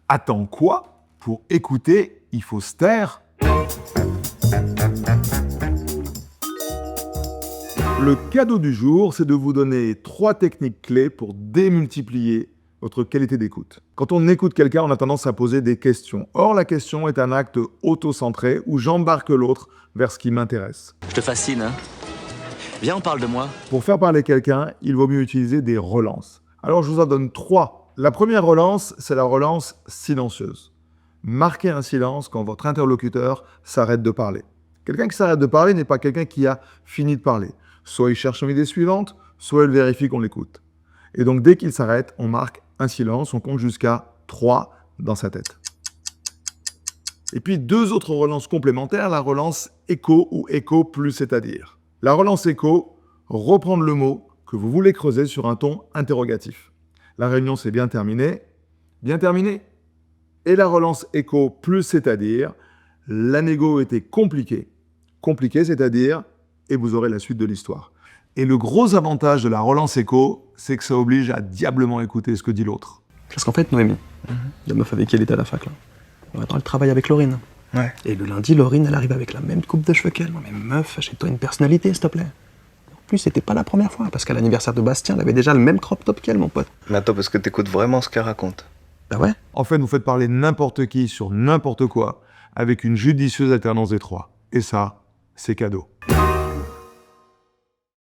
Attends quoi? Pour écouter, il faut se taire. Le cadeau du jour, c'est de vous donner 3 techniques clés pour démultiplier votre qualité d'écoute. Quand on écoute quelqu'un, on a tendance à poser des questions. Or, la question est un acte auto-centré où j'embarque l'autre vers ce qui m'intéresse. Je te fascine, hein? Viens, on parle de moi. Pour faire parler quelqu'un, il vaut mieux utiliser des relances. Alors, je vous en donne 3. La première relance, c'est la relance silencieuse. Marquez un silence quand votre interlocuteur s'arrête de parler. Quelqu'un qui s'arrête de parler n'est pas quelqu'un qui a fini de parler. Soit il cherche son idée suivante, soit il vérifie qu'on l'écoute. Et donc, dès qu'il s'arrête, on marque un silence, on compte jusqu'à 3 dans sa tête. Et puis, 2 autres relances complémentaires, la relance écho ou écho plus, c'est-à-dire. La relance écho, reprendre le mot que vous voulez creuser sur un ton interrogatif. La réunion s'est bien terminée. Bien terminée. Et la relance écho plus, c'est-à-dire, la négo était compliquée. Compliquée, c'est-à-dire, et vous aurez la suite de l'histoire. Et le gros avantage de la relance écho, c'est que ça oblige à diablement écouter ce que dit l'autre. Parce qu'en fait, Noémie, la meuf avec qui elle était à la fac, là, elle travaille avec Laurine. Ouais. Et le lundi, Laurine, elle arrive avec la même coupe de cheveux qu'elle. Non mais meuf, achète-toi une personnalité, s'il te plaît. En plus, c'était pas la première fois, parce qu'à l'anniversaire de Bastien, elle avait déjà le même crop top qu'elle, mon pote. Mais attends, parce que t'écoutes vraiment ce qu'elle raconte. Bah ouais. En fait, vous faites parler n'importe qui sur n'importe quoi avec une judicieuse alternance des 3. Et ça, c'est cadeau.